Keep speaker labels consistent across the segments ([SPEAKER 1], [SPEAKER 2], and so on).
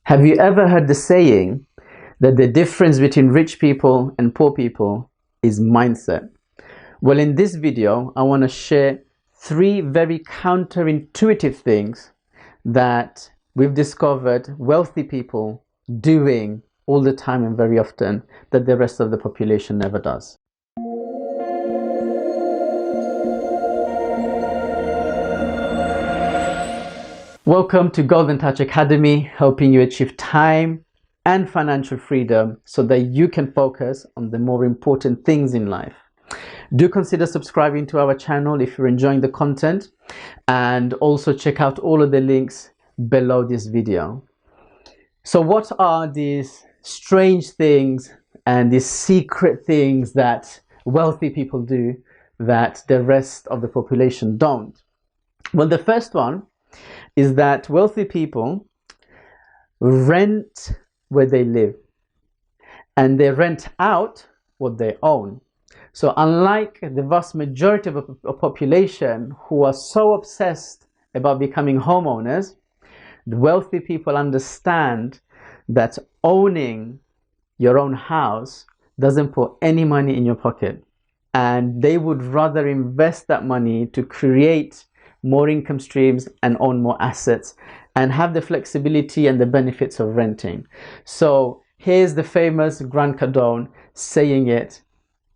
[SPEAKER 1] Have you ever heard the saying that the difference between rich people and poor people is mindset? Well, in this video, I want to share 3 very counterintuitive things that we've discovered wealthy people doing all the time and very often that the rest of the population never does. Welcome to Golden Touch Academy, helping you achieve time and financial freedom so that you can focus on the more important things in life. Do consider subscribing to our channel if you're enjoying the content, and also check out all of the links below this video. So what are these strange things and these secret things that wealthy people do that the rest of the population don't? Well, the first one is that wealthy people rent where they live and they rent out what they own. So unlike the vast majority of the population who are so obsessed about becoming homeowners, the wealthy people understand that owning your own house doesn't put any money in your pocket, and they would rather invest that money to create more income streams and own more assets and have the flexibility and the benefits of renting. So here's the famous Grant Cardone saying it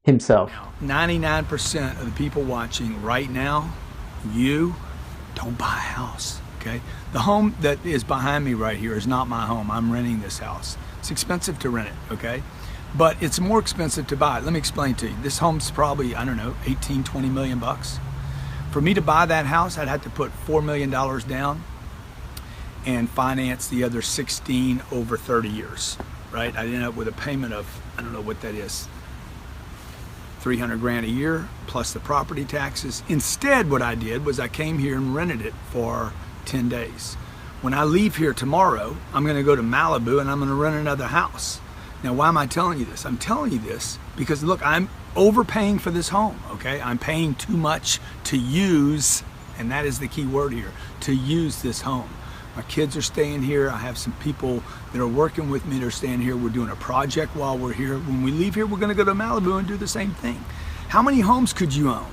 [SPEAKER 1] himself.
[SPEAKER 2] 99% of the people watching right now, you don't buy a house, okay? The home that is behind me right here is not my home. I'm renting this house. It's expensive to rent it, okay? But it's more expensive to buy it. Let me explain to you. This home's probably, I don't know, 18, 20 million bucks. For me to buy that house, I'd have to put $4 million down and finance the other 16 over 30 years, right? I'd end up with a payment of, I don't know what that is, 300 grand a year plus the property taxes. Instead, what I did was I came here and rented it for 10 days. When I leave here tomorrow, I'm gonna go to Malibu and I'm gonna rent another house. Now, why am I telling you this? I'm telling you this because look, I'm overpaying for this home, okay? I'm paying too much to use, and that is the key word here, to use this home. My kids are staying here. I have some people that are working with me that are staying here. We're doing a project while we're here. When we leave here, we're gonna go to Malibu and do the same thing. How many homes could you own?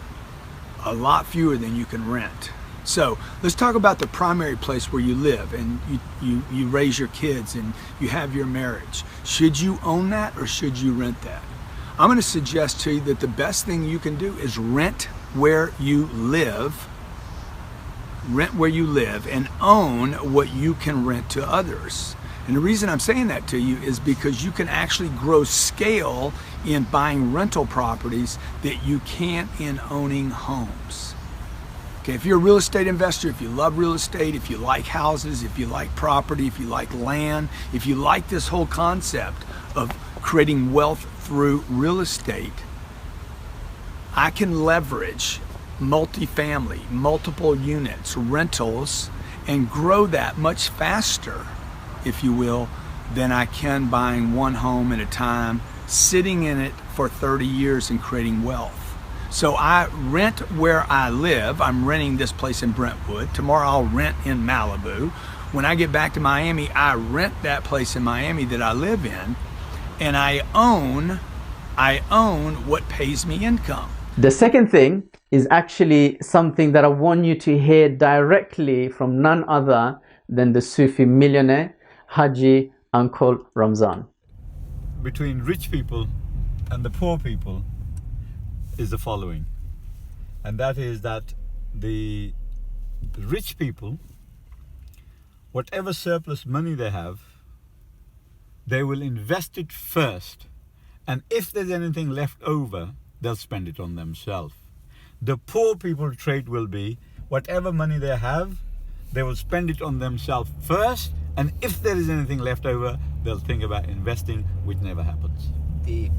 [SPEAKER 2] A lot fewer than you can rent. So let's talk about the primary place where you live and you raise your kids and you have your marriage. Should you own that or should you rent that? I'm going to suggest to you that the best thing you can do is rent where you live and own what you can rent to others. And the reason I'm saying that to you is because you can actually grow scale in buying rental properties that you can't in owning homes. Okay, if you're a real estate investor, if you love real estate, if you like houses, if you like property, if you like land, if you like this whole concept of creating wealth through real estate, I can leverage multifamily, multiple units, rentals, and grow that much faster, if you will, than I can buying one home at a time, sitting in it for 30 years and creating wealth. So I rent where I live. I'm renting this place in Brentwood. Tomorrow I'll rent in Malibu. When I get back to Miami, I rent that place in Miami that I live in, and I own what pays me income.
[SPEAKER 1] The second thing is actually something that I want you to hear directly from none other than the Sufi millionaire, Haji Uncle Ramzan.
[SPEAKER 3] Between rich people and the poor people is the following, and that is that the rich people, whatever surplus money they have, they will invest it first, and if there's anything left over, they'll spend it on themselves. The poor people trait will be whatever money they have, they will spend it on themselves first, and if there is anything left over, they'll think about investing, which never happens.
[SPEAKER 1] Deep.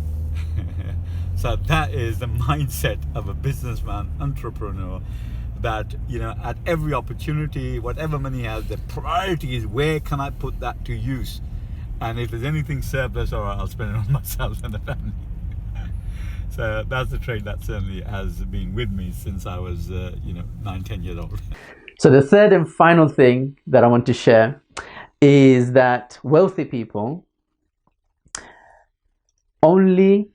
[SPEAKER 3] So that is the mindset of a businessman, entrepreneur, that, you know, at every opportunity, whatever money he has, the priority is where can I put that to use? And if there's anything surplus, all right, I'll spend it on myself and the family. So that's the trait that certainly has been with me since I was, 9, 10 years old.
[SPEAKER 1] So the third and final thing that I want to share is that wealthy people only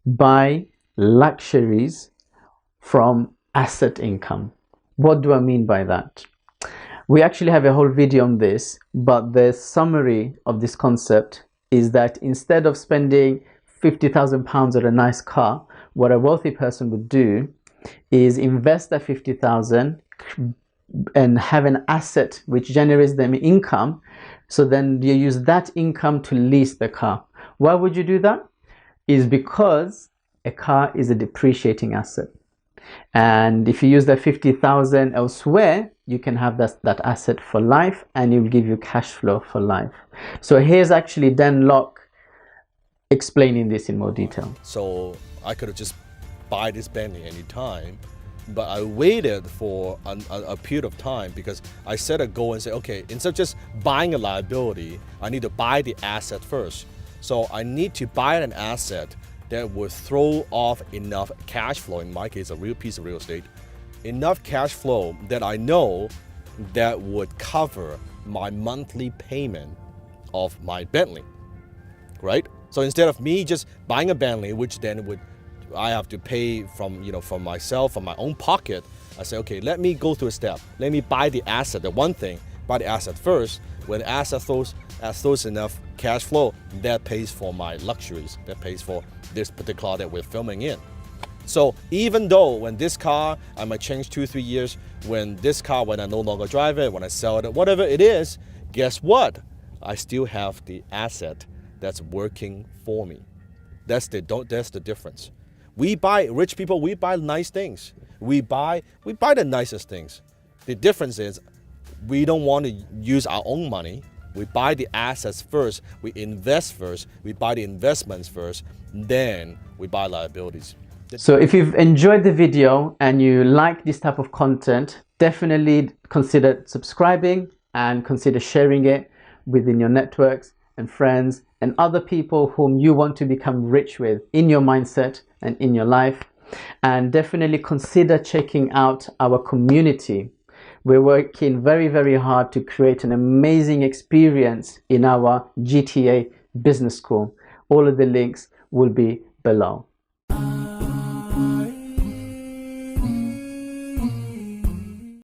[SPEAKER 1] buy luxuries from asset income. What do I mean by that? We actually have a whole video on this, but the summary of this concept is that instead of spending £50,000 on a nice car, what a wealthy person would do is invest that 50,000 and have an asset which generates them income. So then you use that income to lease the car. Why would you do that? Is because a car is a depreciating asset. And if you use that 50,000 elsewhere, you can have that asset for life, and it will give you cash flow for life. So here's actually Dan Locke explaining this in more detail.
[SPEAKER 4] So I could have just buy this Bentley anytime, but I waited for a period of time because I set a goal and said, okay, instead of just buying a liability, I need to buy the asset first. So I need to buy an asset that would throw off enough cash flow, in my case, a real piece of real estate, enough cash flow that I know that would cover my monthly payment of my Bentley, right? So instead of me just buying a Bentley, which then I have to pay from myself, from my own pocket, I say, okay, let me go through a step. Let me buy the asset, the one thing, buy the asset first. When the asset throws enough cash flow, that pays for my luxuries, that pays for this particular car that we're filming in. So even though when this car, I might change 2-3 years, when I no longer drive it, when I sell it, whatever it is, guess what? I still have the asset that's working for me. That's the difference. Rich people, we buy nice things. We buy the nicest things. The difference is we don't want to use our own money. We buy the assets first, we invest first, we buy the investments first, then we buy liabilities.
[SPEAKER 1] So if you've enjoyed the video and you like this type of content, definitely consider subscribing and consider sharing it within your networks and friends and other people whom you want to become rich with in your mindset and in your life. And definitely consider checking out our community. We're working very, very hard to create an amazing experience in our GTA Business School. All of the links will be below.